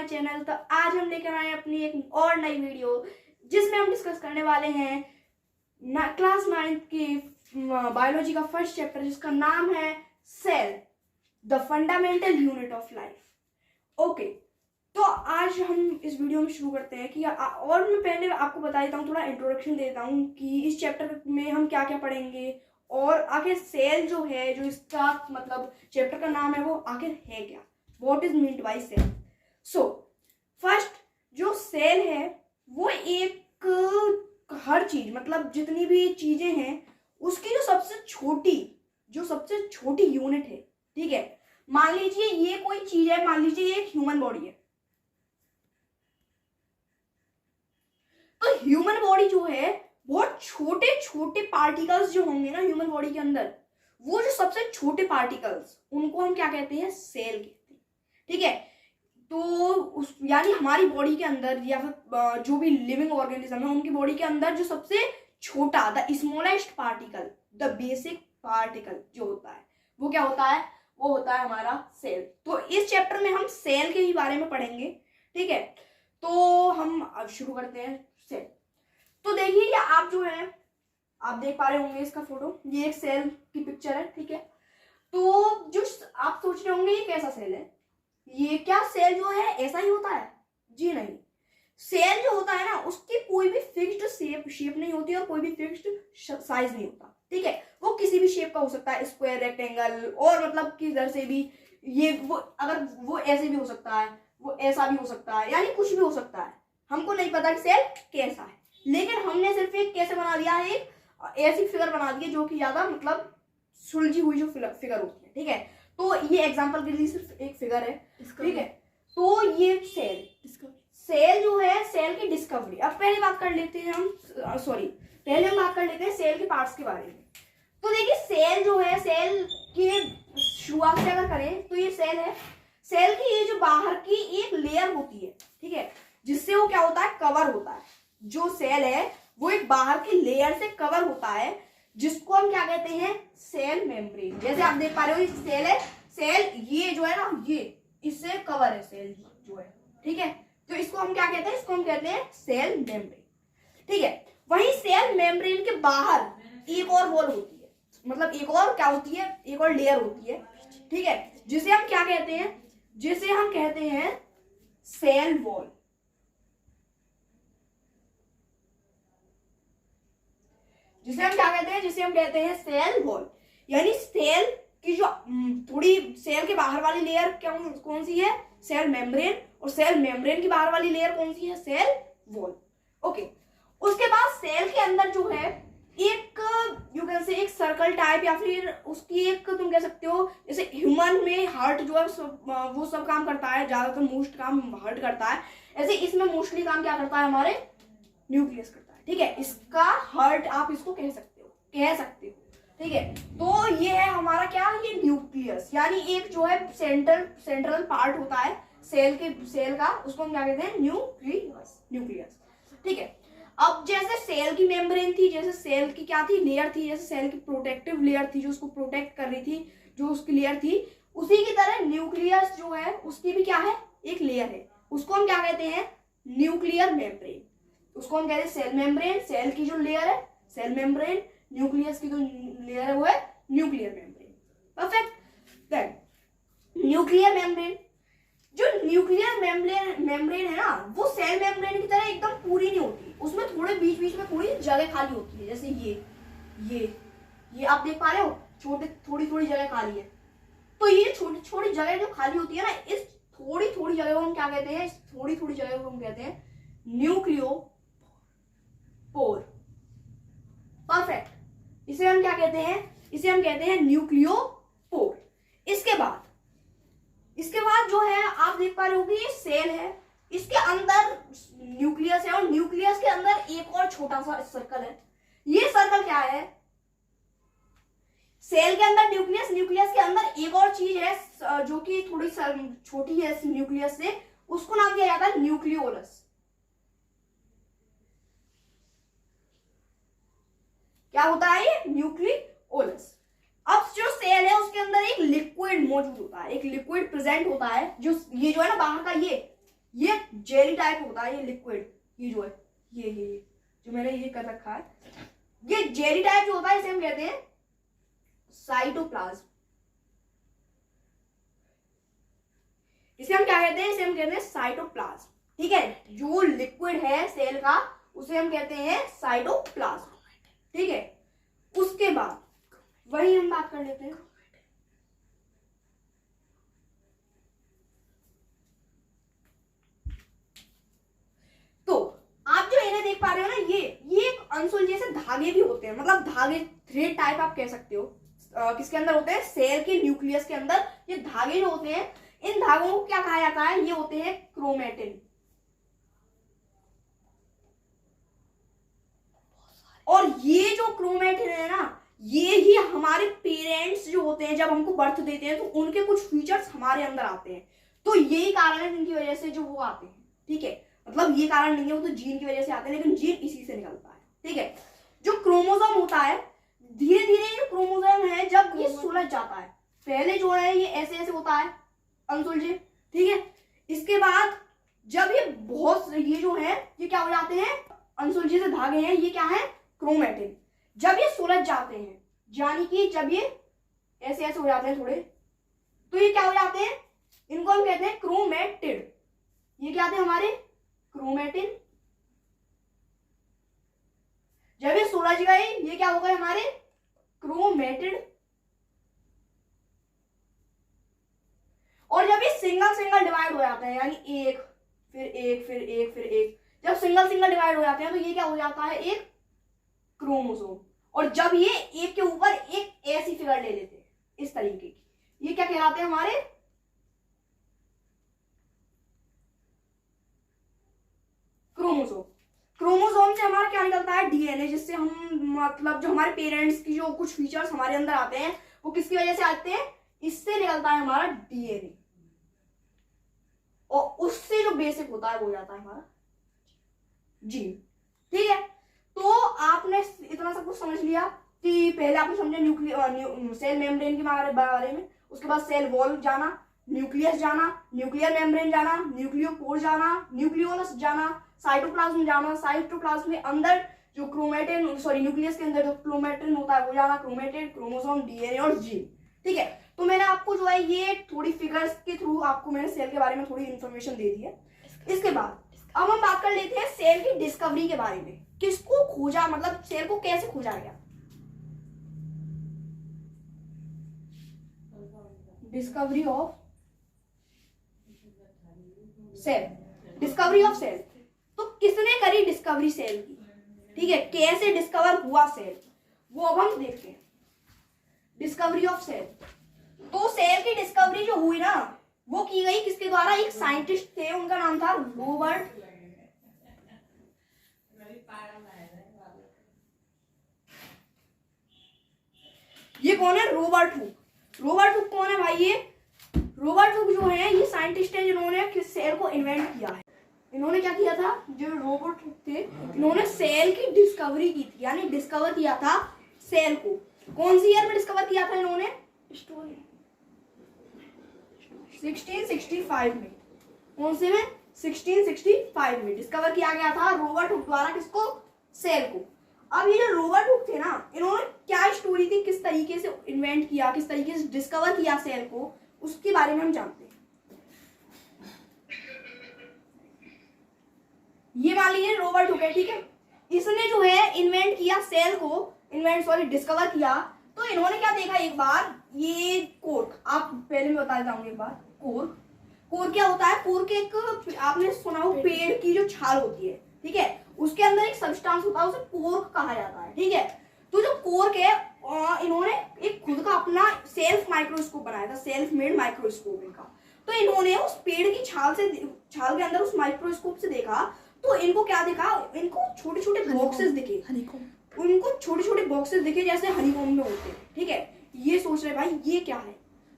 My channel. तो आज हम लेकर आए अपनी एक और नई वीडियो जिसमें हम डिस्कस करने वाले हैं क्लास 9 की बायोलॉजी का फर्स्ट चैप्टर जिसका नाम है cell, the fundamental unit of life. Okay, तो आज हम इस वीडियो में शुरू करते हैं कि और मैं पहले आपको बता देता हूँ, थोड़ा इंट्रोडक्शन देता हूँ कि इस चैप्टर में हम क्या क्या पढ़ेंगे और आखिर सेल जो है, जो इसका मतलब चैप्टर का नाम है, वो आखिर है क्या, what is meant by cell. So first जो सेल है वो एक हर चीज, मतलब जितनी भी चीजें हैं उसकी जो सबसे छोटी यूनिट है, ठीक है। मान लीजिए ये कोई चीज है, मान लीजिए ये एक ह्यूमन बॉडी है। तो ह्यूमन बॉडी जो है, बहुत छोटे छोटे पार्टिकल्स जो होंगे ना ह्यूमन बॉडी के अंदर, वो जो सबसे छोटे पार्टिकल्स, उनको हम क्या कहते हैं, सेल कहते हैं, ठीक है। तो यानी हमारी बॉडी के अंदर या फिर जो भी लिविंग ऑर्गेनिज्म है उनकी बॉडी के अंदर जो सबसे छोटा, the smallest particle, the basic particle जो होता है, वो क्या होता है, वो होता है हमारा सेल। तो इस चैप्टर में हम सेल के ही बारे में पढ़ेंगे, ठीक है। तो हम अब शुरू करते हैं सेल। तो देखिए ये आप जो है, आप देख पा रहे होंगे इसका फोटो, ये एक सेल की पिक्चर है, ठीक है। तो जो आप सोच रहे होंगे ये कैसा सेल है, ये क्या सेल जो है ऐसा ही होता है? जी नहीं, सेल जो होता है ना उसकी कोई भी फिक्स्ड शेप नहीं होती और कोई भी फिक्स्ड साइज नहीं होता, ठीक है। वो किसी भी शेप का हो सकता है, स्क्वायर, रेक्टेंगल, और मतलब किधर से भी, ये वो अगर वो ऐसे भी हो सकता है, वो ऐसा भी हो सकता है, यानी कुछ भी हो सकता है। हमको नहीं पता कि सेल कैसा है, लेकिन हमने सिर्फ एक कैसे बना दिया है, एक ऐसी फिगर बना दी है जो कि ज्यादा मतलब सुलझी हुई जो फिगर होती है, ठीक है। तो ये एग्जांपल के लिए सिर्फ एक फिगर है, ठीक है। तो ये सेल जो है, सेल की डिस्कवरी। अब पहले बात कर लेते हैं हम, पहले हम बात कर लेते हैं सेल के पार्ट्स के बारे में। तो देखिए सेल जो है, सेल की शुरुआत से अगर करें तो ये सेल है, सेल की ये जो बाहर की एक लेयर होती है, ठीक है, जिससे वो क्या होता है, कवर होता है। जो सेल है वो एक बाहर की लेयर से कवर होता है, जिसको हम क्या कहते हैं, सेल मेम्ब्रेन। जैसे आप देख पा रहे हो ये सेल है, सेल ये जो है ना, ये इससे कवर है सेल जो है, ठीक है। तो इसको हम क्या कहते हैं, इसको हम कहते हैं सेल मेम्ब्रेन, ठीक है। वहीं सेल मेम्ब्रेन के बाहर एक और वॉल होती है, मतलब एक और क्या होती है, एक और लेयर होती है, ठीक है, जिसे हम क्या कहते हैं, जिसे हम कहते हैं सेल वॉल। जिसे हम क्या कहते हैं, जिसे हम कहते हैं सेल वॉल। यानी सेल की जो थोड़ी सेल के बाहर वाली लेयर कौन सी है, सेल मेम्ब्रेन, और सेल मेम्ब्रेन की बाहर वाली लेयर कौन सी है, सेल वॉल। ओके, उसके बाद सेल के अंदर जो है एक यू कैन से एक सर्कल टाइप, या फिर उसकी एक तुम कह सकते हो, जैसे ह्यूमन में हार्ट जो है वो सब काम करता है, ज्यादातर मोस्ट काम हार्ट करता है, ऐसे इसमें मोस्टली काम क्या करता है, हमारे न्यूक्लियस करता है, ठीक है। इसका हार्ट आप इसको कह सकते हो, ठीक है। तो ये है हमारा क्या, ये न्यूक्लियस, यानी एक जो है सेंट्रल पार्ट होता है सेल का, उसको हम क्या कहते हैं, न्यूक्लियस, ठीक है। अब जैसे सेल की मेम्ब्रेन थी, जैसे सेल की क्या थी, लेयर थी, जैसे सेल की प्रोटेक्टिव लेयर थी जो उसको प्रोटेक्ट कर रही थी, जो उसकी लेयर थी, उसी की तरह न्यूक्लियस जो है उसकी भी क्या है, एक लेयर है, उसको हम क्या कहते हैं, न्यूक्लियर मेम्ब्रेन। उसको हम कहते हैं सेल मेम्ब्रेन, सेल की जो लेयर है सेल मेम्ब्रेन, न्यूक्लियस की जो लेयर है वो है nuclear membrane. Perfect. Then nuclear membrane, जो न्यूक्लियर मेम्ब्रेन है ना, वो सेल मेम्ब्रेन की तरह एकदम पूरी नहीं होती, उसमें थोड़े बीच बीच में थोड़ी जगह खाली होती है। जैसे ये आप देख पा रहे हो, थोड़ी जगह खाली है। तो ये छोटी जगह जो खाली होती है ना, इस थोड़ी जगह को हम क्या कहते हैं, इस थोड़ी जगह को हम कहते हैं न्यूक्लियोपोर। परफेक्ट। इसे हम क्या कहते हैं, इसे हम कहते हैं न्यूक्लियोपोर। इसके बाद जो है आप देख पा रहे हो कि ये सेल है, इसके अंदर न्यूक्लियस है, और न्यूक्लियस के अंदर एक और छोटा सा सर्कल है। ये सर्कल क्या है, सेल के अंदर न्यूक्लियस के अंदर एक और चीज है जो कि थोड़ी छोटी है न्यूक्लियस से, उसको नाम दिया जाता है न्यूक्लियोलस। क्या होता है ये, न्यूक्लियोलस। अब जो सेल है उसके अंदर एक लिक्विड मौजूद होता है, एक लिक्विड प्रेजेंट होता है, जो ये जो है ना बाहर का, ये जेली टाइप होता है, ये लिक्विड, ये जो है ये जो मैंने ये कर रखा है, ये जेली टाइप जो होता है इसे हम कहते हैं साइटोप्लाज्म। इसे हम क्या कहते हैं, इसे हम कहते हैं साइटोप्लाज्म। ठीक है, जो लिक्विड है सेल का उसे हम कहते हैं साइटोप्लाज्म। ठीक है, उसके बाद वही हम बात कर लेते हैं। तो आप जो इन्हें देख पा रहे हो ना, ये एक अनसुलझे से धागे भी होते हैं, मतलब धागे थ्रेड टाइप आप कह सकते हो। किसके अंदर होते हैं, सेल के न्यूक्लियस के अंदर ये धागे जो होते हैं, इन धागों को क्या कहा जाता है, ये होते हैं क्रोमेटिन। और ये जो क्रोमेटिन है ना, ये ही हमारे पेरेंट्स जो होते हैं जब हमको बर्थ देते हैं तो उनके कुछ फीचर्स हमारे अंदर आते हैं। तो यही कारण है जिनकी वजह से जो वो आते हैं। ठीक है, मतलब ये कारण नहीं है, वो तो जीन की वजह से आते हैं, लेकिन जीन इसी से निकलता है। ठीक है, जो क्रोमोसोम होता है, धीरे धीरे जो क्रोमोसोम है जब ये सुलझ जाता है, पहले जो है ये ऐसे ऐसे होता है अनसुलझे। ठीक है, इसके बाद जब ये बहुत ये जो है ये क्या हो जाते हैं, अनसुलझे से धागे हैं, ये क्या है, क्रोमेटिन। जब ये सुलझ जाते हैं, यानी कि जब ये ऐसे ऐसे हो जाते हैं थोड़े, तो ये क्या हो जाते हैं, इनको हम कहते हैं क्रोमेटिड। ये क्या आते हैं हमारे क्रोमेटिन। जब ये सुलझ गए, ये क्या हो गए हमारे क्रोमेटिड। और जब ये सिंगल सिंगल डिवाइड हो जाते हैं, यानी एक फिर एक फिर एक फिर एक, जब सिंगल सिंगल डिवाइड हो जाते हैं तो ये क्या हो जाता है, एक क्रोमोसोम। और जब ये एक के ऊपर एक ऐसी फिगर ले लेते हैं इस तरीके की, ये क्या कहलाते हैं हमारे क्रोमोसोम। क्रोमोसोम से हमारा क्या निकलता है, डीएनए, जिससे हम मतलब जो हमारे पेरेंट्स की जो कुछ फीचर्स हमारे अंदर आते हैं वो किसकी वजह से आते हैं, इससे निकलता है हमारा डीएनए। और उससे जो बेसिक होता है वो हो जाता है हमारा जीन। ठीक है, तो आपने इतना सब कुछ समझ लिया कि पहले आपने समझा न्यूक्लियर सेल मेम्ब्रेन के बारे में, उसके बाद सेल वॉल जाना, न्यूक्लियस जाना, न्यूक्लियर मेम्ब्रेन जाना, न्यूक्लियोपोर जाना, न्यूक्लियोलस जाना, साइटोप्लाज्म जाना, साइटोप्लाज्म के अंदर जो क्रोमेटिन सॉरी न्यूक्लियस के अंदर जो क्रोमेटिन होता है वो जाना, क्रोमेटिन, क्रोमोसोम, डीएनए और जीन। ठीक है, तो मैंने आपको जो है ये थोड़ी फिगर्स के थ्रू आपको मैंने सेल के बारे में थोड़ी इंफॉर्मेशन दे दी है। इसके बाद अब हम बात कर लेते हैं सेल की डिस्कवरी के बारे में। किसको खोजा, मतलब सेल को कैसे खोजा गया। Discovery of cell, discovery of cell. तो किसने करी डिस्कवरी सेल की, ठीक है, कैसे डिस्कवर हुआ सेल, वो अब हम देखते हैं। डिस्कवरी ऑफ सेल, तो सेल की डिस्कवरी जो हुई ना वो की गई किसके द्वारा, एक साइंटिस्ट थे, उनका नाम था रॉबर्ट। ये कौन है, रॉबर्ट हुक। रॉबर्ट हुक कौन है भाई, ये रॉबर्ट हुक जो है ये साइंटिस्ट है जिन्होंने सेल को इन्वेंट किया है। इन्होंने क्या किया था, जो रॉबर्ट हुक थे इन्होंने सेल की डिस्कवरी की थी, यानी डिस्कवर किया था सेल को। कौन सी ईयर में डिस्कवर किया था इन्होंने, 1665 में। कौन से में, 1665 में डिस्कवर किया गया था रॉबर्ट हुक द्वारा, किसको, सेल को। अब ये जो रॉबर्ट हुक थे ना, इन्होंने क्या स्टोरी थी, किस तरीके से इन्वेंट किया, किस तरीके से डिस्कवर किया सेल को, उसके बारे में हम जानते हैं। ये मान लीजिए रॉबर्ट हुक है, ठीक है, इसने जो है इन्वेंट किया सेल को, डिस्कवर किया। तो इन्होंने क्या देखा, एक बार ये कोर्क, आप पहले मैं बता देता हूँ एक बार, कोर्क क्या होता है, कोर्क एक आपने सुना हो पेड़ की जो छाल होती है, ठीक है, उसके अंदर एक सब्सटेंस होता है, उसे कोर्क कहा जाता है। ठीक है, तो जो कोर्क है इन्होंने एक खुद का अपना सेल्फ माइक्रोस्कोप बनाया था, सेल्फ मेड माइक्रोस्कोप इनका। तो इन्होंने उस पेड़ की छाल के अंदर उस माइक्रोस्कोप से देखा, तो इनको क्या देखा, इनको छोटे छोटे बॉक्सेस दिखे, उनको छोटे छोटे बॉक्सेस दिखे जैसे हनीकॉम्ब में होते हैं। ठीक है, ये सोच रहे भाई ये क्या है,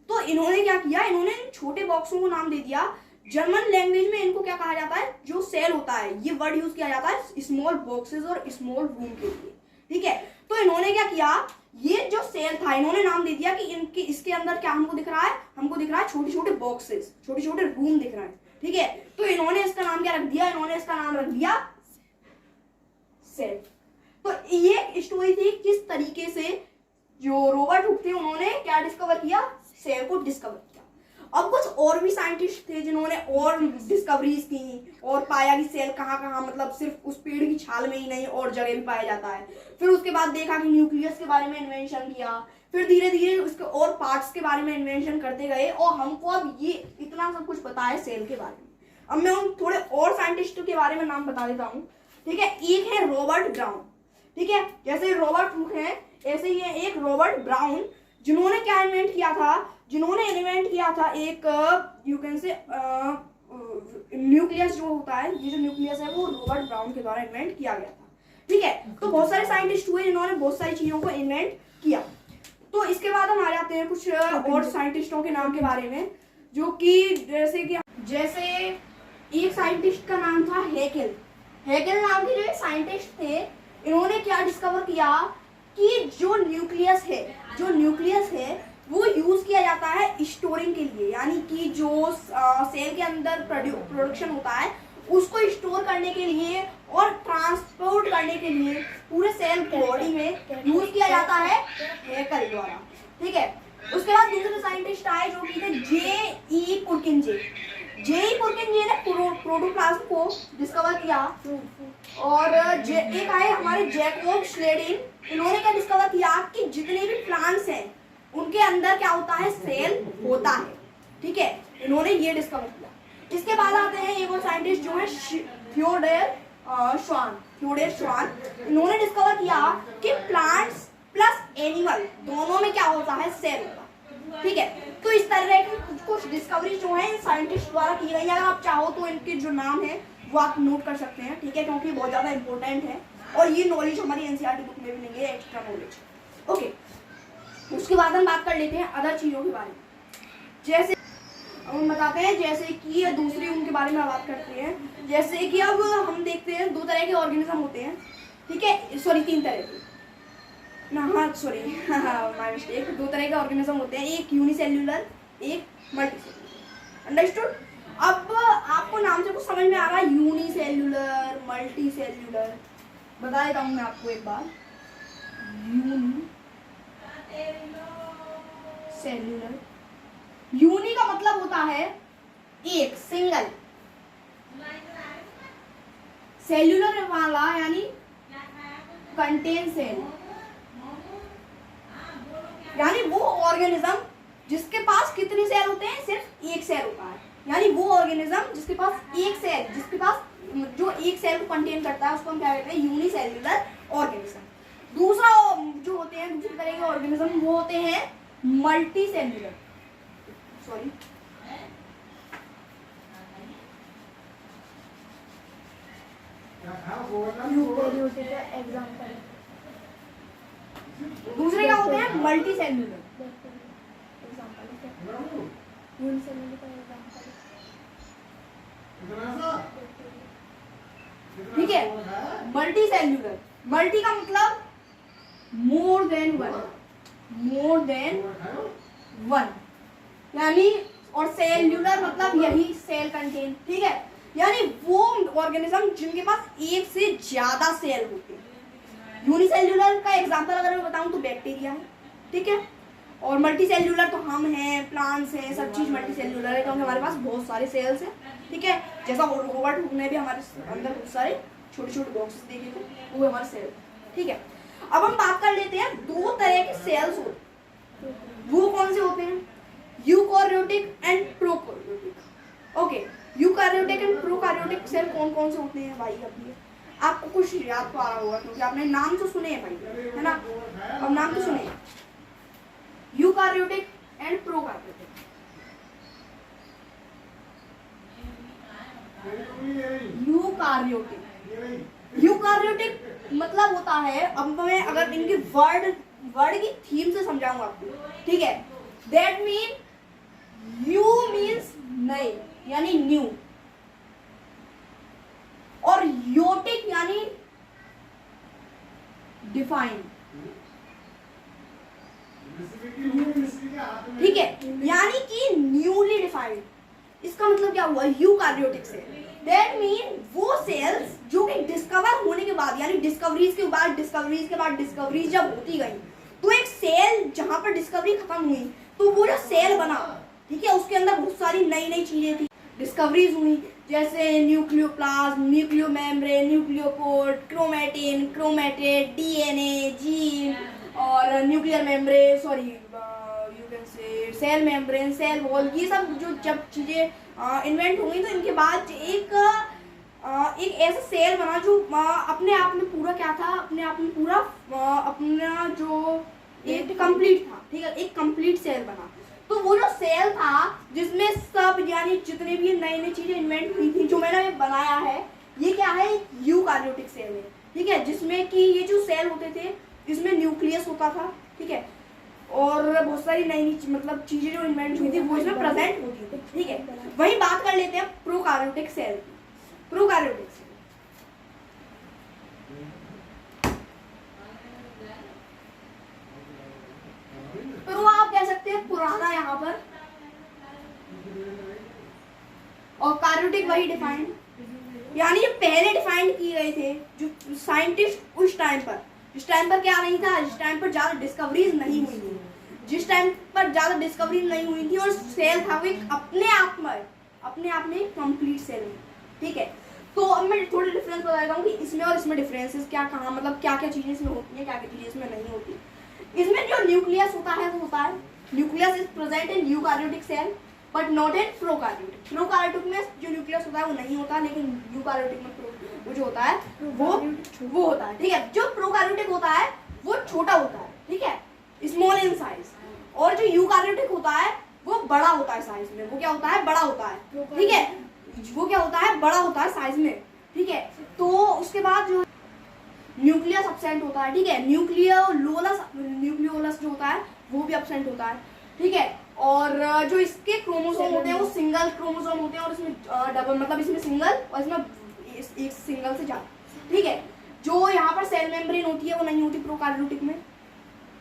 तो इन्होंने क्या किया, इन्होंने छोटे बॉक्सों को नाम दे दिया। जर्मन लैंग्वेज में इनको क्या कहा जाता है, जो सेल होता है ये वर्ड यूज किया जाता है स्मॉल बॉक्सेस और स्मॉल रूम के लिए। ठीक है, तो इन्होंने क्या किया, ये जो सेल था इन्होंने नाम दे दिया कि इसके अंदर क्या हमको दिख रहा है, हमको दिख रहा है छोटे छोटे बॉक्सेस, छोटे छोटे रूम दिख रहे हैं। ठीक है, तो इन्होंने इसका नाम क्या रख दिया, इन्होंने इसका नाम रख दिया सेल। तो ये स्टोरी थी किस तरीके से जो रॉबर्ट हुक थे उन्होंने क्या डिस्कवर किया, सेल को डिस्कवर किया। अब कुछ और भी साइंटिस्ट थे जिन्होंने और डिस्कवरीज की और पाया कि सेल कहाँ कहाँ, मतलब सिर्फ उस पेड़ की छाल में ही नहीं और जगह भी पाया जाता है। फिर उसके बाद देखा कि न्यूक्लियस के बारे में इन्वेंशन किया, फिर धीरे धीरे उसके और पार्ट्स के बारे में इन्वेंशन करते गए और हमको अब ये इतना सब कुछ पता है सेल के बारे में। अब मैं उन थोड़े और साइंटिस्टों के बारे में नाम बता देता हूँ, ठीक है। एक है रॉबर्ट ब्राउन, ठीक है, जैसे रॉबर्ट हुक है ऐसे ही है एक रॉबर्ट ब्राउन, जिन्होंने क्या इन्वेंट किया था, जिन्होंने इन्वेंट किया था एक यू कैन से न्यूक्लियस जो होता है, ये जो न्यूक्लियस है वो रॉबर्ट ब्राउन के द्वारा इन्वेंट किया गया था, ठीक है। तो बहुत सारे साइंटिस्ट हुए जिन्होंने बहुत सारी चीजों को इन्वेंट किया। तो इसके बाद हम आ जाते हैं कुछ और साइंटिस्टों के नाम के बारे में, जो कि जैसे एक साइंटिस्ट का नाम था हेगल। हेगल नाम के जो एक साइंटिस्ट थे, इन्होंने क्या डिस्कवर किया कि जो न्यूक्लियस है वो यूज किया जाता है स्टोरिंग के लिए, यानी कि जो सेल के अंदर प्रोडक्शन होता है उसको स्टोर करने के लिए और ट्रांसपोर्ट करने के लिए पूरे सेल बॉडी में यूज किया जाता है हेगल द्वारा, ठीक है। उसके बाद दूसरे साइंटिस्ट आए जो कि थे जे.ई. पुरकिंजे ने प्रोटोप्लाज्म को डिस्कवर किया। और एक आए हमारे जैकोब श्लेडिन, इन्होंने क्या डिस्कवर किया कि जितने भी प्लांट्स हैं उनके अंदर क्या होता है, सेल होता है, ठीक है, इन्होंने ये डिस्कवर किया। इसके बाद आते हैं एक और साइंटिस्ट जो है थियोडोर श्वान, इन्होंने डिस्कवर किया कि प्लांट्स प्लस एनिमल दोनों में क्या होता है, सेल होता है, ठीक है। तो इस तरह की कुछ डिस्कवरी जो है साइंटिस्ट द्वारा की गई है। अगर आप चाहो तो इनके जो नाम है वो आप नोट कर सकते हैं, ठीक है, क्योंकि बहुत ज्यादा इंपॉर्टेंट है और ये नॉलेज हमारी एनसीईआरटी बुक में भी नहीं है, एक्स्ट्रा नॉलेज, ओके। उसके बाद हम बात कर लेते हैं अदर चीजों के बारे में, जैसे हम बताते हैं जैसे कि दूसरी उनके बारे में बात करते हैं। जैसे कि अब हम देखते हैं दो तरह के ऑर्गेनिज्म होते हैं, ठीक है, सॉरी तीन तरह के, माय मिस्टेक, दो तरह के ऑर्गेनिज्म होते हैं, एक यूनिसेल्यूलर एक मल्टीसेल्यूलर, अंडरस्टूड। अब आपको नाम से कुछ समझ में आ रहा है, यूनिसेल्यूलर मल्टीसेल्यूलर, बता देता हूँ मैं आपको एक बार। सेल्यूलर, यूनि का मतलब होता है एक, सिंगल, सेल्यूलर वाला यानी कंटेन सेल, यानी वो ऑर्गेनिज्म जिसके पास कितने सेल होते हैं, सिर्फ एक सेल होता है, यानी वो ऑर्गेनिज्म जिसके पास एक सेल, जिसके पास जो एक सेल को कंटेन करता है उसको हम क्या कहते हैं, यूनिसेल्यूलर ऑर्गेनिज्म। दूसरा जो होते हैं दूसरी तरह के ऑर्गेनिज्म वो होते हैं मल्टी सेल्यूलर, सॉरी दूसरे क्या होते हैं, मल्टी सेल्यूलर, ठीक है। मल्टी सेल्यूलर, मल्टी का मतलब मोर देन वन, यानी और सेल्यूलर मतलब यही सेल कंटेन, ठीक है, यानी वो ऑर्गेनिज्म जिनके पास एक से ज्यादा सेल होते हैं। यूनिसेल्यूलर का एग्जांपल अगर मैं बताऊं तो बैक्टीरिया है, ठीक है, और मल्टी सेल्यूलर तो हम हैं, प्लांट्स हैं, सब चीज मल्टी सेल्यूलर है क्योंकि हमारे पास बहुत सारे सेल्स हैं, ठीक है। जैसा रॉबर्ट हुक ने भी हमारे अंदर बहुत सारे छोटे छोटे बॉक्सेस देखे थे, वो हमारे सेल, ठीक है। अब हम बात कर लेते हैं दो तरह के सेल्स होते हैं, वो कौन से होते हैं, eukaryotic and prokaryotic, okay. Eukaryotic and prokaryotic cell कौन कौन से होते हैं भाई, अभी आपको कुछ याद तो आ रहा होगा क्योंकि आपने नाम तो सुने हैं भाई, है ना, अब नाम तो सुने, यूकैरियोटिक एंड प्रोकैरियोटिक। यूकैरियोटिक मतलब होता है, अब मैं अगर इनकी वर्ड की थीम से समझाऊंगा आपको, ठीक है, दैट मीन यू मीन्स नए यानी न्यू, और योटिक यानी डिफाइन, ठीक है, यानी कि न्यूली डिफाइंड। इसका मतलब क्या हुआ, यूकार्योटिक सेल। दैट मीन वो सेल्स जो कि डिस्कवर होने के बाद, यानी डिस्कवरीज के बाद डिस्कवरीज जब होती गई, तो एक सेल जहां पर डिस्कवरी खत्म हुई तो वो जो सेल बना, ठीक है, उसके अंदर बहुत सारी नई नई चीजें थी, डिस्कवरीज हुई, जैसे nucleoplasm, nucleomembrane, nucleopod, chromatin, chromatid, DNA, gene और nuclear membrane, sorry you can say cell membrane, cell wall, ये सब जो जब चीजें इन्वेंट हुई तो इनके बाद एक ऐसा सेल बना जो अपने आप में पूरा क्या था, अपने आप में पूरा अपना जो एक कंप्लीट था, ठीक है, एक कंप्लीट सेल बना। तो वो जो सेल था जिसमें सब यानी जितने भी नई नई चीजें इन्वेंट हुई थी, जो मैंने बनाया है, ये क्या है, यूकार्योटिक सेल है, ठीक है, जिसमें कि ये जो सेल होते थे इसमें न्यूक्लियस होता था, ठीक है, और बहुत सारी नई नई मतलब चीजें जो इन्वेंट हुई थी वो इसमें प्रेजेंट होती थी, ठीक है। वही बात कर लेते हैं प्रोकार्योटिक सेल। प्रोकार्योटिक सेल तो आप कह सकते हैं पुराना यहाँ पर, और कार्योटिक वही डिफाइंड, यानी ये पहले डिफाइन किए गए थे जो साइंटिस्ट उस टाइम पर, जिस टाइम पर क्या नहीं था, जिस टाइम पर ज्यादा डिस्कवरीज नहीं हुई थी, जिस टाइम पर ज्यादा डिस्कवरी नहीं हुई थी, और सेल था वो एक अपने आप में कंप्लीट सेल है, ठीक है। तो अब मैं थोड़ी डिफरेंस बता देता हूँ कि इसमें और इसमें डिफरेंसेस क्या, कहाँ मतलब क्या क्या चीजें इसमें होती हैं, क्या क्या चीजें इसमें नहीं होती। इसमें जो न्यूक्लियस होता है वो होता है, nucleus is present in eukaryotic cell but not in prokaryotic. Prokaryotic में जो न्यूक्लियस होता है वो नहीं होता, लेकिन यूकार्योटिक में वो जो होता है वो होता है, ठीक है। जो प्रोकार्योटिक होता है वो छोटा होता है, ठीक है, स्मॉल इन साइज, और जो यूकार्योटिक होता है वो बड़ा होता है साइज में। वो क्या होता है, बड़ा होता है, ठीक है, वो क्या होता है, बड़ा होता है साइज में, ठीक है। तो उसके बाद जो न्यूक्लियस एब्सेंट होता है, ठीक है, न्यूक्लियोलस जो होता है वो भी एब्सेंट होता है, ठीक है। और जो इसके क्रोमोसोम होते हैं वो सिंगल क्रोमोसोम होते हैं, और इसमें डबल मतलब इसमें सिंगल और इसमें एक सिंगल से ज्यादा, ठीक है। जो यहाँ पर सेल मेम्ब्रेन होती है वो नहीं होती प्रोकार्योटिक में,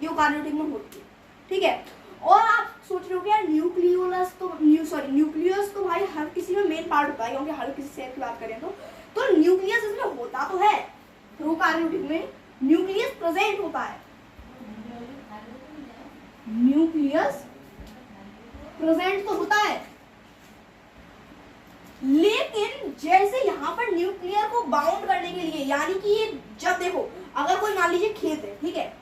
यूकार्योटिक में होती है, ठीक है। और आप सोच रहे हो कि यार न्यूक्लियोलस न्यूक्लियस तो भाई हर किसी में मेन पार्ट होता है, क्योंकि हर किसी सेल की बात करें तो न्यूक्लियस इसमें होता तो है, प्रोकार्योटिक में न्यूक्लियस प्रेजेंट होता है, न्यूक्लियस प्रेजेंट तो होता है, लेकिन जैसे यहाँ पर न्यूक्लियर को बाउंड करने के लिए, यानी कि ये जब देखो अगर कोई मान लीजिए खेत है, ठीक है,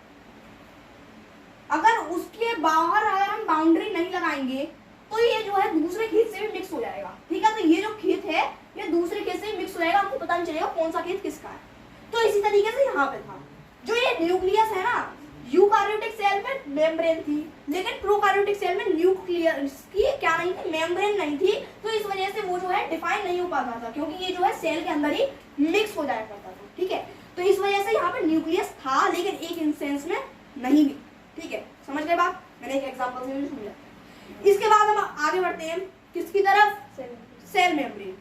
अगर उसके बाहर अगर हम बाउंड्री नहीं लगाएंगे तो ये जो है दूसरे खेत से भी मिक्स हो जाएगा, ठीक है। तो ये जो खेत है ये दूसरे खेत से भी मिक्स हो जाएगा, हमको पता नहीं चलेगा कौन सा खेत किसका है। तो इसी तरीके से यहाँ पे था, जो ये न्यूक्लियस है ना, यूकार्योटिक सेल में मेम्ब्रेन थी, लेकिन प्रोकार्योटिक सेल में न्यूक्लियस की क्या नहीं थी, मेम्ब्रेन नहीं थी। तो इस वजह से वो जो है डिफाइन नहीं हो पाता था, क्योंकि ये जो है सेल के अंदर ही मिक्स हो जाया करता था, ठीक है। तो इस वजह से यहाँ पे न्यूक्लियस था, लेकिन एक इंसेंस में नहीं भी, ठीक है। समझ गए बात, मैंने एक एग्जांपल से समझा। इसके बाद हम आगे बढ़ते हैं किसकी तरफ, सेल मेम्ब्रेन।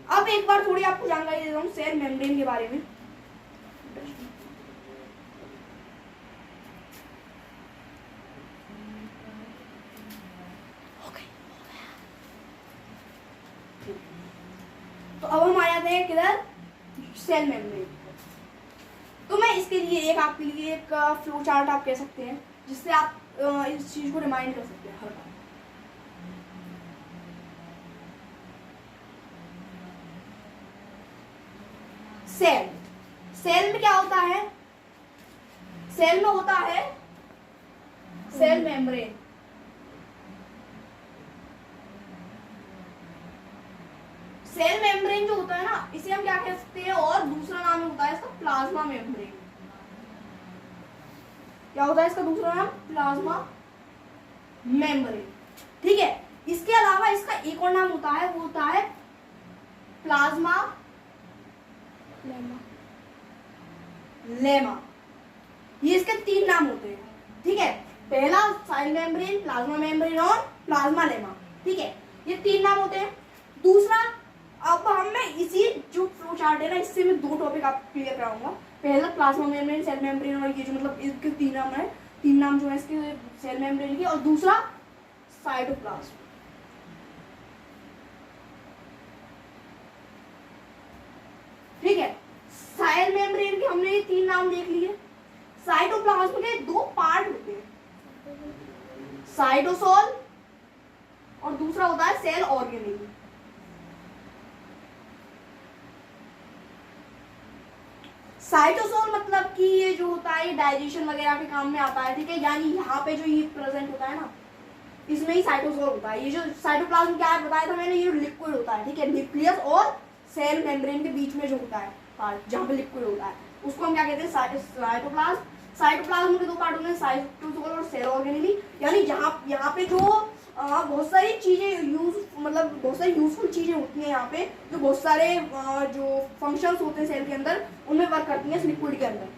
अब एक बार थोड़ी आपको जानकारी देता हूँ सेल मेम्ब्रेन के बारे में। तो अब हम आ जाते हैं किधर, सेल मेम्ब्रेन। तो मैं इसके लिए एक आपके लिए एक फ्लो चार्ट आप कह सकते हैं, जिससे आप इस चीज को रिमाइंड कर सकते हैं हर बार। सेल में क्या होता है, सेल में होता है सेल मेम्ब्रेन, सेल मेम्ब्रेन जो होता है ना, इसे हम क्या कह सकते हैं, और दूसरा नाम होता है इसका प्लाज्मा मेम्ब्रेन। क्या होता है इसका दूसरा नाम, प्लाज्मा मेम्ब्रेन, ठीक है। इसके अलावा इसका एक और नाम होता है, वो होता है प्लाज्मा लेमा। ये इसके तीन नाम होते हैं, ठीक है। पहला सेल मेम्ब्रेन, प्लाज्मा मेम्ब्रेन और प्लाज्मा लेमा, ठीक है, ये तीन नाम होते हैं। दूसरा, अब मैं इसी जो फ्लो चार्ट है ना, इससे मैं दो टॉपिक आपको क्लियर कराऊंगा। पहला प्लाज्मा मेम्ब्रेन, सेल मेम्ब्रेन, और ये जो मतलब इसके तीन नाम है, तीन नाम जो है इसके सेल मेम्ब्रेन के, और दूसरा साइटोप्लाज्म, सेल मेम्ब्रेन के हमने ये 3 नाम देख लिए। साइटोप्लाज्म के 2 पार्ट होते हैं, साइटोसोल और दूसरा होता है सेल ऑर्गेनेल। साइटोसोल मतलब कि ये जो होता है डाइजेशन वगैरह के काम में आता है, ठीक है। यानी यहाँ पे जो ये प्रेजेंट होता है ना, इसमें ही साइटोसोल होता है। ये जो साइटोप्लाज्म क्या है बताया था मैंने, ये लिक्विड होता है, ठीक है। न्यूक्लियस और सेल मेम्ब्रेन के बीच में जो होता है पार्ट, जहाँ पे लिक्विड होता है, उसको हम क्या कहते हैं, साइटोप्लाज्म। साइटोप्लाज्म के 2 पार्ट होते हैं, साइटोसोल और सेल ऑर्गेनेली। यानी यहाँ पे जो बहुत सारी चीजें बहुत सारी यूजफुल चीजें होती हैं यहाँ पे, जो बहुत सारे जो फंक्शंस होते हैं सेल के अंदर, उनमें वर्क करती हैं इस लिक्विड के अंदर।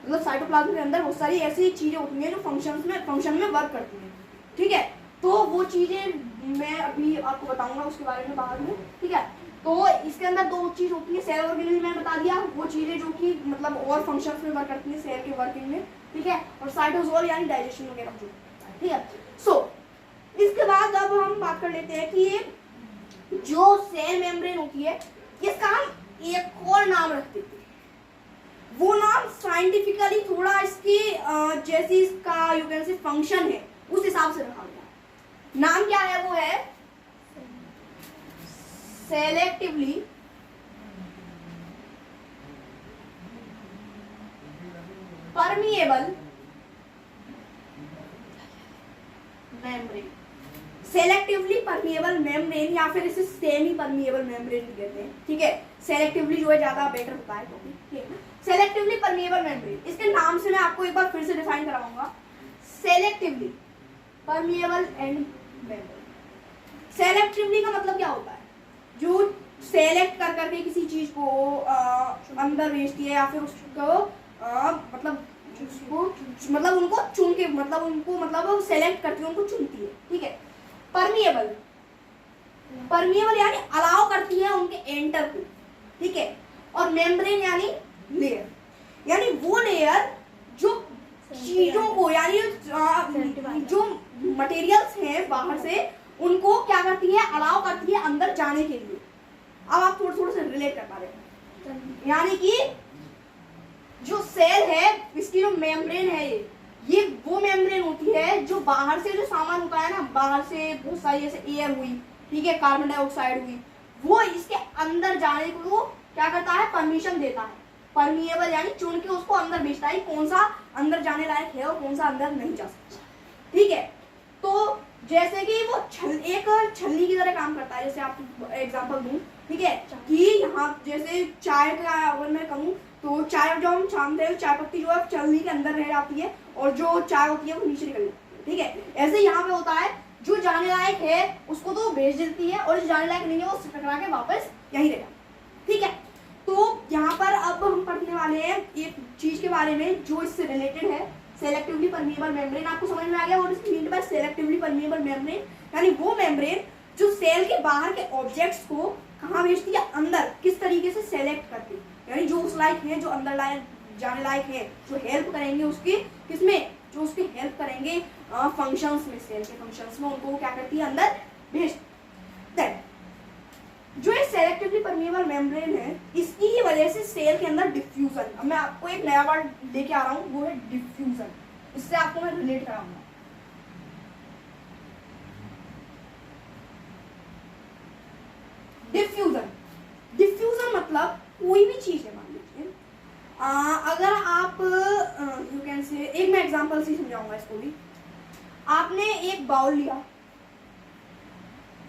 मतलब साइटोप्लाज्म के अंदर बहुत सारी ऐसी चीजें होती हैं जो फंक्शन में वर्क करती हैं, ठीक है। तो वो चीजें मैं अभी आपको बताऊंगा उसके बारे में बाद में, ठीक है। तो इसके अंदर 2 चीज होती है, सेल ऑर्गेनेल मैंने बता दिया, वो चीजें जो कि मतलब और फंक्शंस में वर्क करती हैं सेल के वर्किंग में, ठीक है। और साइटोसोल यानी डाइजेशन वगैरह जो, ठीक है। सो इसके बाद अब हम बात कर लेते हैं कि ये जो सेल मेम्ब्रेन होती है, इसका हम एक और नाम रख देते हैं। वो नाम साइंटिफिकली थोड़ा इसकी जैसी इसका यू कैन से फंक्शन है उस हिसाब से रखा गया। नाम क्या है, वो है selectively permeable membrane. Selectively permeable membrane या फिर इसे सेमी परमिएबल मेम्ब्रेन भी कहते हैं, ठीक है। सेलेक्टिवली जो है ज्यादा बेटर होता है, ठीक है। सेलेक्टिवली परमिएबल मेम्ब्रेन, इसके नाम से मैं आपको एक बार फिर से डिफाइन कराऊंगा। Selectively permeable and membrane. Selectively का मतलब क्या होता है, जो सेलेक्ट कर करके किसी चीज को अंदर भेजती है या फिर उसको मतलब उनको चुन के मतलब सेलेक्ट करती है, उनको चुनती है, ठीक है। परमिएबल यानी अलाउ करती है उनके एंटर को, ठीक है। और मेम्ब्रेन यानी लेयर, यानी वो लेयर जो चीजों को यानी जो मटेरियल्स हैं बाहर से, उनको क्या करती है, अलाउ करती है अंदर जाने के लिए। अब आप थोड़ा से रिलेट कर पा रहे हैं, यानी कि जो सेल है, इसकी जो मेम्ब्रेन है, ये वो मेम्ब्रेन होती है जो बाहर से जो सामान होता है ना, बाहर से बहुत सारी जैसे एयर हुई, ठीक है, कार्बन डाइऑक्साइड हुई, वो इसके अंदर जाने को क्या करता है, परमिशन देता है। परमिएबल यानी चुन के उसको अंदर भेजता है, कौन सा अंदर जाने लायक है और कौन सा अंदर नहीं जा सकता, ठीक है। तो जैसे कि वो एक छलनी की तरह काम करता है, जैसे आपको एग्जांपल दूं, ठीक है, कि यहाँ जैसे चाय का अगर मैं कहूँ तो चाय जो हम छानते हैं, चाय पत्ती जो है छलनी के अंदर रह जाती है और जो चाय होती है वो नीचे निकल जाती है, ठीक है। ऐसे यहाँ पे होता है, जो जाने लायक है उसको तो भेज देती है और जो जाने लायक नहीं है वो टकरा के वापस यहीं रह जाता है, ठीक है। तो यहाँ पर अब हम पढ़ने वाले हैं एक चीज के बारे में जो इससे रिलेटेड है, सेलेक्टिवली परमिएबल मेम्ब्रेन। आपको समझ में आ गया what is mean by selectively permeable membrane, यानी वो मेम्ब्रेन जो सेल के बाहर के ऑब्जेक्ट्स को कहाँ भेजती है, अंदर, किस तरीके से सेलेक्ट करती है, यानी जो उस लायक है, जो अंदर लायक जाने लायक है, जो हेल्प करेंगे उसकी किसमें, जो उसकी हेल्प करेंगे फंक्शंस में, सेल के फंक्शंस में, उनको क्या करती है, अंदर भेज। जो ये सेलेक्टिवली परमिएबल मेम्ब्रेन है, इसकी ही वजह से सेल के अंदर डिफ्यूजन, अब मैं आपको एक नया वर्ड लेके आ रहा हूँ, वो है डिफ्यूजन। इससे आपको मैं रिलेट कराऊंगा। डिफ्यूजन मतलब कोई भी चीज है, मान लीजिए अगर आप यू कैन से, एक मैं एग्जांपल से समझाऊंगा इसको भी। आपने एक बाउल लिया,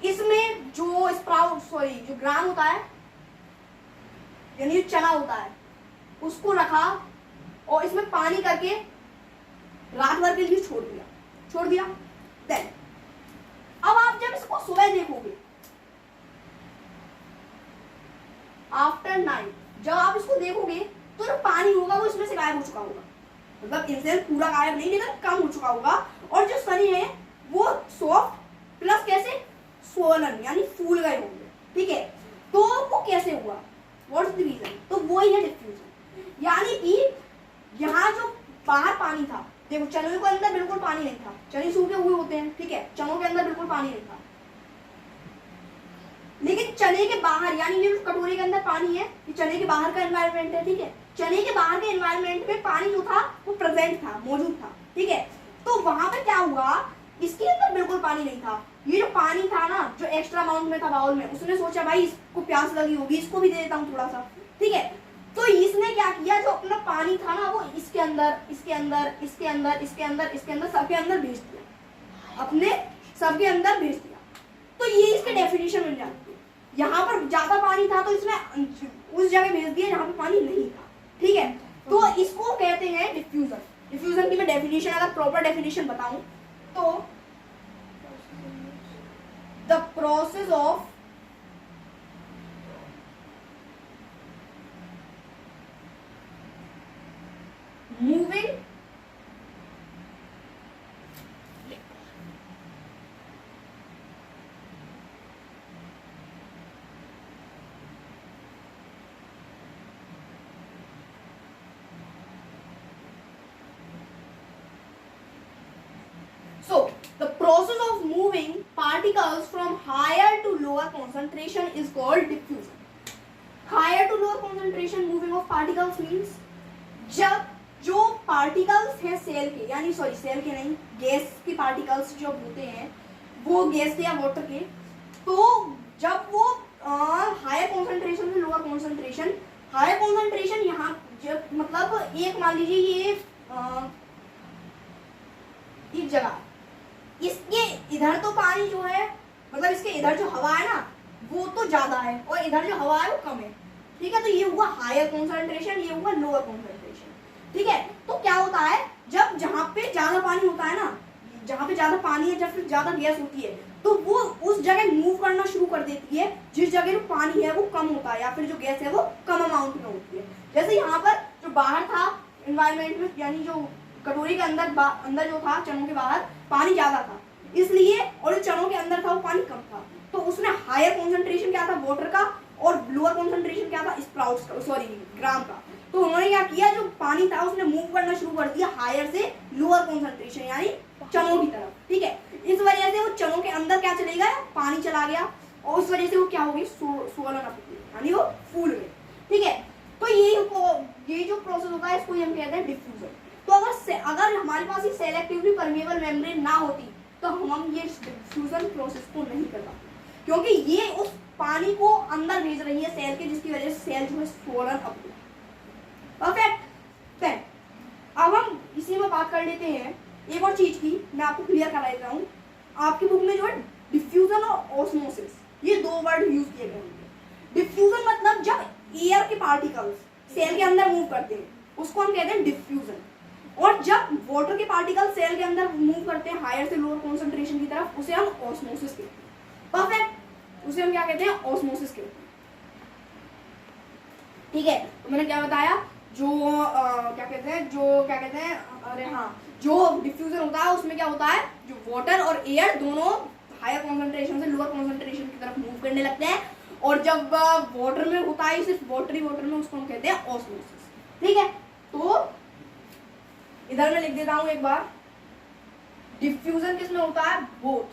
इसमें जो जो ग्राम होता है यानी जो चना होता है उसको रखा और इसमें पानी करके रात भर के लिए छोड़ दिया। देन अब आप जब इसको सुबह देखोगे, आफ्टर नाइट जब आप इसको देखोगे तो जो पानी होगा वो इसमें से गायब हो चुका होगा, मतलब इनसे पूरा गायब नहीं लेकिन कम हो चुका होगा। और जो सनी है वो सॉफ्ट प्लस कैसे, स्वोलन यानी फूल गए होंगे, ठीक है। तो वो कैसे हुआ, व्हाट्स द रीजन, तो वो ही है डिफ्यूजन। यानी कि यहाँ जो बाहर पानी था, देखो चनों के अंदर बिल्कुल पानी नहीं था, चने सूखे हुए होते हैं, ठीक है, चनों के अंदर बिल्कुल पानी नहीं था, लेकिन चने के बाहर, यानी ये कटोरे के अंदर पानी है, ये चने के बाहर का एनवायरनमेंट है, ठीक है। चने के बाहर के एनवायरनमेंट में पानी जो था वो प्रेजेंट था, मौजूद था, ठीक है। तो वहां पे क्या हुआ, इसके अंदर बिल्कुल पानी नहीं था। ये जो पानी था ना, जो एक्स्ट्रा अमाउंट में था बाउल में, उसने सोचा भाई इसको प्यास लगी होगी, इसको भी दे देता हूँ थोड़ा सा, ठीक है। तो इसने क्या किया, जो अपना पानी था ना वो इसके अंदर, इसके अंदर, इसके अंदर, इसके अंदर, इसके अंदर, सबके अंदर भेज दिया, अपने सबके अंदर भेज दिया। तो ये इसके डेफिनेशन बन जाती है। यहाँ पर ज्यादा पानी था तो इसने उस जगह भेज दिया जहाँ पे पानी नहीं था, ठीक है। तो इसको कहते हैं डिफ्यूजन। डिफ्यूजन की मैं डेफिनेशन, अगर प्रॉपर डेफिनेशन बताऊं तो the process of moving So, the process of moving particles from higher to lower concentration is called diffusion. Higher to lower concentration moving of particles means जब जो particles हैं cell के, यानी sorry cell के नहीं, gas के particles जो होते हैं, वो गैस के या वाटर के, तो जब वो हायर कॉन्सेंट्रेशन से लोअर कॉन्सेंट्रेशन, हायर कॉन्सेंट्रेशन यहाँ जब मतलब एक मान लीजिए ये एक जगह, इसके इधर तो पानी जो है, मतलब इसके इधर जो हवा है ना वो तो ज्यादा है और इधर जो हवा है वो कम है, ठीक है। तो ये हुआ हायर कॉन्सेंट्रेशन, ये हुआ लोअर कॉन्सेंट्रेशन, ठीक है। तो क्या होता है, जब जहाँ पे ज्यादा पानी होता है ना, जहाँ पे ज्यादा पानी है, जब ज्यादा गैस होती है, तो वो उस जगह मूव करना शुरू कर देती है जिस जगह जो पानी है वो कम होता है या फिर जो गैस है वो कम अमाउंट में होती है। जैसे यहाँ पर जो बाहर था एनवायरमेंट में, यानी जो कटोरी के अंदर जो था, चनों के बाहर पानी ज्यादा था इसलिए, और जो चनों के अंदर था वो पानी कम था, तो उसमें हायर कॉन्सेंट्रेशन क्या था वाटर का और लोअर कॉन्सेंट्रेशन क्या था स्प्राउट्स का, सॉरी ग्राम का। तो उन्होंने क्या किया, जो पानी था उसने मूव करना शुरू कर दिया हायर से लोअर कॉन्सेंट्रेशन यानी चनों की तरफ, ठीक है। इस वजह से वो चनों के अंदर क्या चले गया, पानी चला गया और उस वजह से वो क्या हो गई, स्वोलन अप, यानी वो फूल गए, ठीक है। तो ये जो प्रोसेस होता है इसको हम कहते हैं डिफ्यूजन। तो अगर हमारे पास ये सेलेक्टिवली परमेबल मेम्ब्रेन ना होती तो हम ये डिफ्यूजन प्रोसेस को नहीं कर पाते, क्योंकि ये उस पानी को अंदर भेज रही है सेल के, जिसकी वजह से सेल जो है स्वोलन अप। परफेक्ट। अब हम इसी में बात कर लेते हैं एक और चीज की, मैं आपको क्लियर करा देता हूँ। आपकी बुक में जो है डिफ्यूजन और ऑस्मोसिस, ये दो वर्ड यूज किए गए होंगे। डिफ्यूजन मतलब जब एयर के पार्टिकल्स सेल के अंदर मूव करते हैं उसको हम कहते हैं डिफ्यूजन, और जब वाटर के पार्टिकल सेल के अंदर मूव करते हैं हायर से लोअर कॉन्सेंट्रेशन की तरफ, उसे हम ऑस्मोसिस कहते हैं। परफेक्ट, उसे हम क्या कहते हैं, ऑस्मोसिस कहते हैं, ठीक है। तो मैंने क्या बताया, जो क्या कहते हैं, अरे हाँ, जो डिफ्यूजन होता है उसमें क्या होता है, जो वाटर और एयर दोनों हायर कॉन्सेंट्रेशन से लोअर कॉन्सेंट्रेशन की तरफ मूव करने लगते हैं, और जब वाटर में होता है सिर्फ वाटर में, उसको हम कहते हैं ऑस्मोसिस, ठीक है। तो इधर मैं लिख देता हूं एक बार, डिफ्यूजन किसमें होता है, बोथ,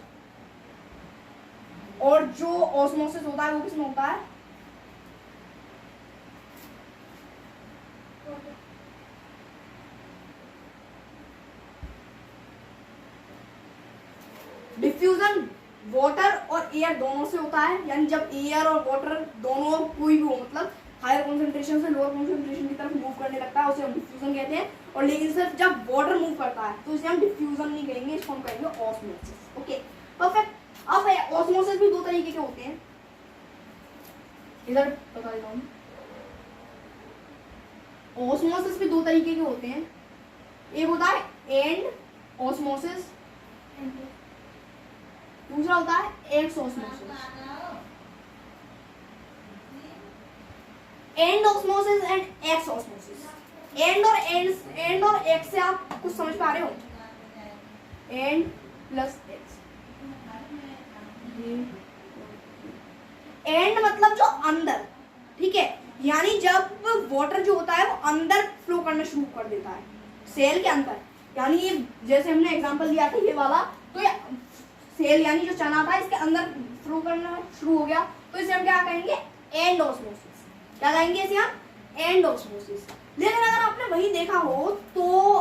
और जो ऑस्मोसिस होता है वो किसमें होता है, डिफ्यूजन वाटर और एयर दोनों से होता है, यानी जब एयर और वाटर दोनों कोई भी हो, मतलब हायर कॉन्सेंट्रेशन से लोअर कॉन्सेंट्रेशन की तरफ मूव करने लगता है, उसे हम डिफ्यूजन कहते हैं। और लेकिन सिर्फ जब वाटर मूव करता है तो इसे हम डिफ्यूजन नहीं कहेंगे, इसको हम कहेंगे ऑस्मोसिस। Okay perfect. अब ऑस्मोसिस भी दो तरीके के होते हैं, इधर बता देता हूँ। ऑस्मोसिस भी दो तरीके के होते हैं, एक होता है एंड ऑस्मोसिस, दूसरा होता है x osmosis. And osmosis and x osmosis. And और एक्स से आप कुछ समझ पा रहे हो, एंड प्लस एक्स, एंड मतलब जो अंदर, ठीक है, यानी जब वाटर जो होता है वो अंदर फ्लो करना शुरू कर देता है सेल के अंदर, यानी ये जैसे हमने एग्जांपल दिया था ये वाला, तो ये सेल यानी जो चना था इसके अंदर फ्लो करना शुरू हो गया, तो इसे हम क्या कहेंगे, एंड ऑस्मोसिस। क्या कहेंगे इसे हम, एंड ऑस्मोसिस। लेकिन अगर आपने वही देखा हो तो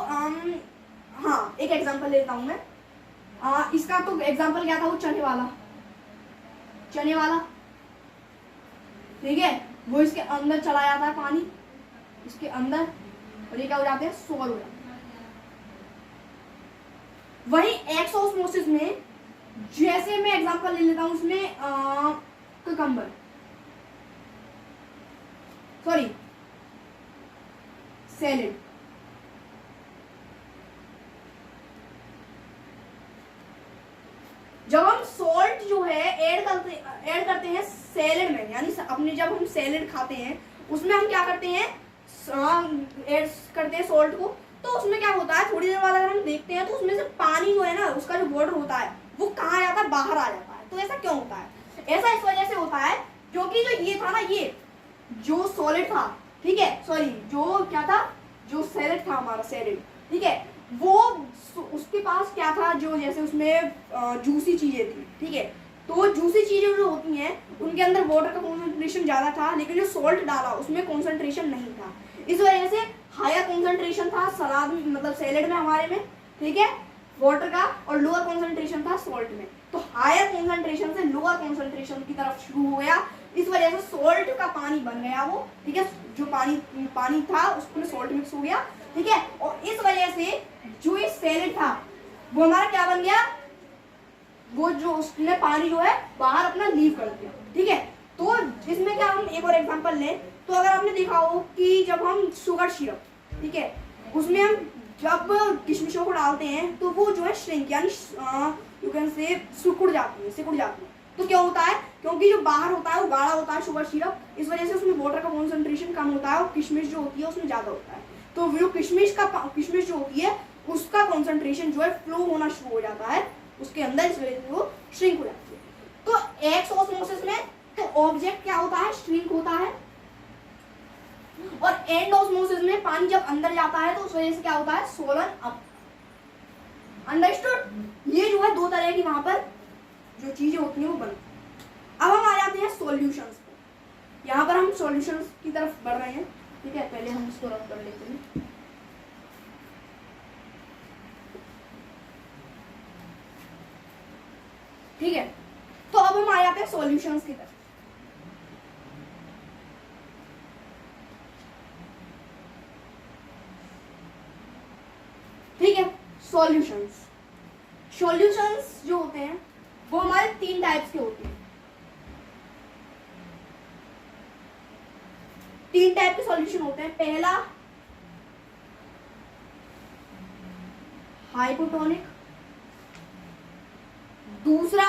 हाँ एक एग्जांपल लेता हूं मैं। इसका तो एग्जांपल क्या था, वो चने वाला, चने वाला, ठीक है, वो इसके अंदर चला जाता है पानी, इसके अंदर, और ये क्या हो जाते हैं, सोल हो जाते हैं। वही एक्सोस्मोसिस में, जैसे मैं एग्जांपल ले लेता हूं उसमें कुकम्बर, सॉरी सैलेड, जब हम सॉल्ट जो है ऐड करते हैं सैलेड में, यानी अपने जब हम सैलेड खाते हैं उसमें हम क्या करते हैं, ऐड करते हैं सॉल्ट को, तो उसमें क्या होता है, थोड़ी देर बाद अगर हम देखते हैं तो उसमें से पानी जो है ना, उसका जो वाटर होता है वो कहाँ आ जाता है, बाहर आ जाता है। तो ऐसा क्यों होता है, ऐसा इस वजह से होता है क्योंकि जो ये था ना, ये जो सॉलिड था, ठीक है, सॉरी जो क्या था, जो सैलेड था हमारा सैलेड, ठीक है, वो उसके पास क्या था, जो जैसे उसमें जूसी चीजें थी, ठीक है, तो जूसी चीजें जो होती हैं उनके अंदर वाटर का कॉन्सेंट्रेशन ज्यादा था, लेकिन जो सॉल्ट डाला उसमें कॉन्सेंट्रेशन नहीं था। इस वजह से हायर कॉन्सेंट्रेशन था सलाद में, मतलब सैलेड में हमारे में, ठीक है, वाटर का, और लोअर कॉन्सेंट्रेशन था सॉल्ट में। तो हायर कॉन्सेंट्रेशन से लोअर कॉन्सेंट्रेशन की तरफ शुरू हो गया, इस वजह से सॉल्ट का पानी बन गया वो, ठीक है, जो पानी था उसमें सॉल्ट मिक्स हो गया, ठीक है, और इस वजह से जो ये सैलेड था वो हमारा क्या बन गया, वो जो उसने पानी जो है बाहर अपना लीव कर दिया, ठीक है। तो इसमें क्या, हम एक और एग्जांपल लें तो अगर आपने देखा हो कि जब हम शुगर सिरप, ठीक है, उसमें हम जब किशमिशों को डालते हैं तो वो जो है श्रिंक, यानी यू कैन से सिकुड़ जाती है। तो क्या होता है, क्योंकि जो बाहर होता है वो गाढ़ा होता है शुगर सिरप, इस वजह से उसमें वाटर का कॉन्सेंट्रेशन कम होता है और किशमिश जो होती है उसमें ज्यादा होता है। तो वो किशमिश जो होती है उसका कॉन्सेंट्रेशन जो है फ्लो होना शुरू हो जाता है उसके अंदर, इस वजह से वो श्रिंक हो जाती है। तो एक्स ऑस्मोसिस में तो ऑब्जेक्ट क्या होता है, श्रिंक होता है, और एंड ऑस्मोसिस में पानी जब अंदर जाता है तो उस वजह से क्या होता है, सोलन अप। अंडरस्टूड। ये जो है दो तरह की वहां पर जो चीजें होती हैं वो बनती हैं। अब हम आ जाते हैं सॉल्यूशंस पे। यहाँ पर हम सॉल्यूशंस की तरफ बढ़ रहे हैं, ठीक है, पहले हम इसको रफ कर लेते हैं। ठीक है, तो अब हम आ जाते हैं सॉल्यूशंस की तरफ। ठीक है, सॉल्यूशंस जो होते हैं वो हमारे 3 टाइप्स के होते हैं। 3 टाइप के सॉल्यूशन होते हैं। पहला हाइपोटोनिक, दूसरा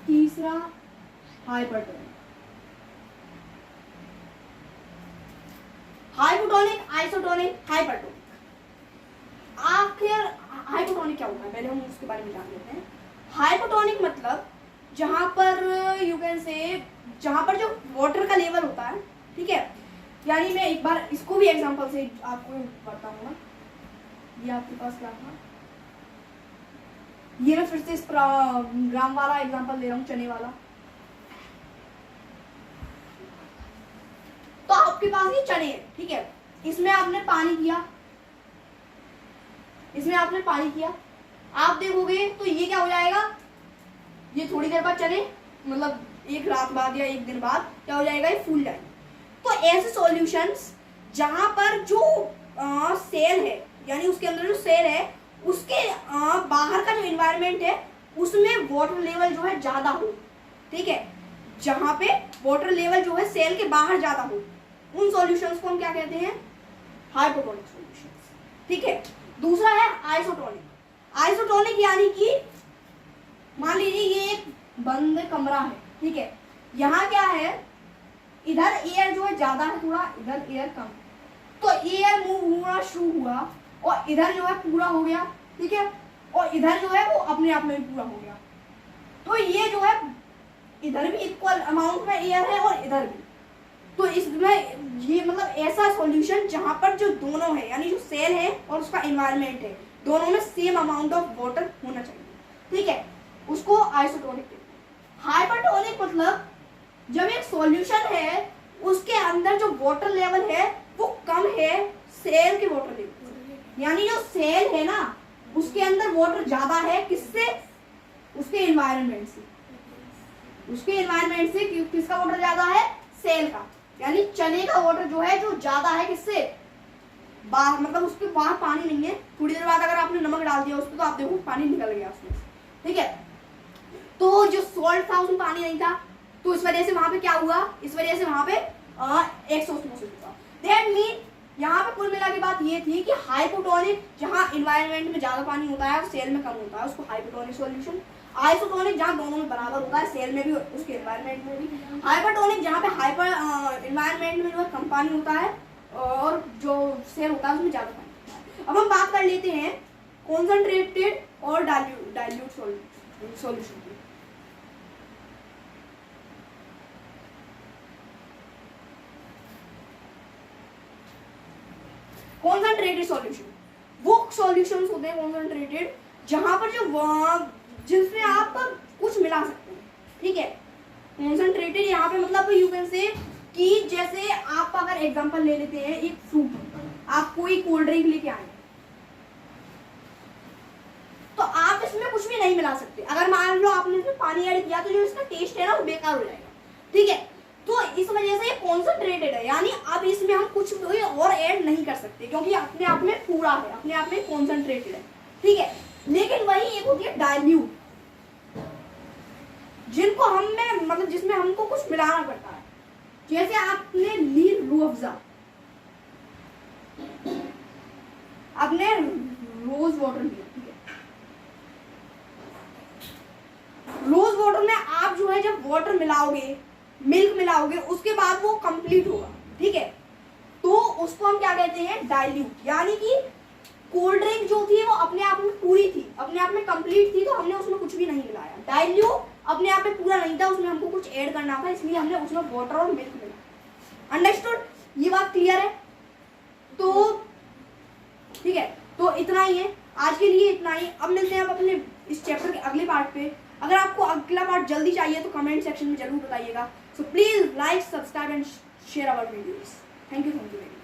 तीसरा हाइपरटोनिक। Hypotonic, isotonic, hypertonic. आखिर हाइपोटोनिक क्या होता है, पहले हम उसके बारे में जान लेते हैं। हाइपोटोनिक मतलब जहां पर यू कैन से, जहां पर जो वाटर का लेवल होता है, ठीक है, यानी मैं एक बार इसको भी एग्जांपल से आपको बताऊंगा। ये आपके पास क्या था, ये मैं फिर से इस ग्राम वाला एग्जांपल ले रहा हूँ, चने वाला। तो आपके पास ये चने है, ठीक है, इसमें आपने पानी किया, आप देखोगे तो ये क्या हो जाएगा, ये थोड़ी देर बाद चने, मतलब एक रात बाद या एक दिन बाद क्या हो जाएगा, ये फूल जाएगा। तो ऐसे सॉल्यूशंस जहां पर जो सेल है, यानी उसके अंदर जो सेल है उसके बाहर का जो एनवायरनमेंट है उसमें वाटर लेवल जो है ज्यादा हो, ठीक है, जहां पे वाटर लेवल जो है सेल के बाहर ज्यादा हो, उन सॉल्यूशंस को हम क्या कहते हैं, हाइपोटोनिक सॉल्यूशंस, ठीक है। दूसरा है आइसोटोनिक, यानी कि मान लीजिए ये एक बंद कमरा है, ठीक है, यहाँ क्या है, इधर एयर जो है ज्यादा है थोड़ा, इधर एयर कम, तो एयर मूव होना शुरू हुआ और इधर जो है पूरा हो गया, ठीक है, और इधर जो है वो अपने आप में भी पूरा हो गया। तो ये जो है इधर भी इक्वल अमाउंट में एयर है और इधर भी, तो इसमें ये मतलब ऐसा सॉल्यूशन जहां पर जो दोनों है, यानी जो सेल है और उसका एनवायरनमेंट है, दोनों में सेम अमाउंट ऑफ वाटर होना चाहिए, ठीक है, उसको आइसोटोनिक कहते हैं। हाइपरटोनिक मतलब जब एक सॉल्यूशन है उसके अंदर जो वाटर लेवल है वो कम है सेल के वाटर लेवल, यानी जो सेल है ना उसके अंदर वाटर ज्यादा है, किससे, उसके एनवायरनमेंट से, उसके एनवायरनमेंट से किसका वाटर ज्यादा है, सेल का, यानी चने का वाटर जो है जो ज्यादा है किससे, बाहर, मतलब उसके बाहर पानी नहीं है, थोड़ी देर बाद अगर आपने नमक डाल दिया उसमें तो आप देखो पानी निकल गया उसमें, ठीक है। तो जो सॉल्ट था उसमें पानी नहीं था, तो इस वजह से वहां पे क्या हुआ, इस वजह से वहां पे एक्सोस्मोसिस हुआ। दैट मीन यहाँ पे कुल मिला की बात ये थी कि हाइपोटोनिक जहाँ इन्वायरमेंट में ज्यादा पानी होता है और सेल में कम होता है उसको हाइपोटोनिक सॉल्यूशन, आइसोटोनिक जहाँ दोनों में बराबर होता है, सेल में भी उसके एनवायरनमेंट में भी, हाइपरटोनिक जहाँ पे हाइपर एनवायरनमेंट में जो है कम पानी होता है और जो सेल होता है उसमें ज्यादा पानी होता है। अब हम बात कर लेते हैं कॉन्सेंट्रेटेड और डाइल्यूट सॉल्यूशन की। कॉन्सेंट्रेटेड सॉल्यूशन वो सॉल्यूशंस होते हैं कॉन्सेंट्रेटेड जहां पर जो जिसमें आप कुछ मिला सकते हैं, ठीक है। कॉन्सेंट्रेटेड यहाँ पे मतलब यू कैन से कि जैसे आप अगर एग्जांपल ले लेते हैं एक फ्रूट, आप कोई कोल्ड ड्रिंक लेके आए तो आप इसमें कुछ भी नहीं मिला सकते, अगर मान लो आपने इसमें पानी ऐड किया तो जो इसका टेस्ट है ना वो बेकार हो जाएगा, ठीक है। तो इस वजह से ये कॉन्सेंट्रेटेड है, यानी अब इसमें हम कुछ भी और ऐड नहीं कर सकते क्योंकि अपने आप में पूरा है, अपने आप में कॉन्सेंट्रेटेड है, ठीक है। लेकिन वही एक होती है डाइल्यूट, जिनको हमें मतलब जिसमें हमको कुछ मिलाना पड़ता है, जैसे आपने ली रूह अफ़ज़ा, आपने रोज वाटर लिया, ठीक है। रोज वाटर में आप जो है जब वाटर मिलाओगे, मिल्क मिलाओगे, उसके बाद वो कंप्लीट होगा, ठीक है। तो उसको हम क्या कहते हैं, डाइल्यूट, यानी कि कोल्ड ड्रिंक जो थी वो अपने आप में पूरी थी, अपने आप में कंप्लीट थी, तो हमने उसमें कुछ भी नहीं मिलाया। डाइल्यूट अपने आप में पूरा नहीं था, उसमें हमको कुछ ऐड करना था, इसलिए हमने उसमें वाटर और मिल्क मिलाया। अंडरस्टूड, ये बात क्लियर है? तो ठीक है, तो इतना ही है आज के लिए, इतना ही। अब मिलते हैं अपने इस चैप्टर के अगले पार्ट पे। अगर आपको अगला पार्ट जल्दी चाहिए तो कमेंट सेक्शन में जरूर बताइएगा। So please like, subscribe and share our videos. Thank you very much.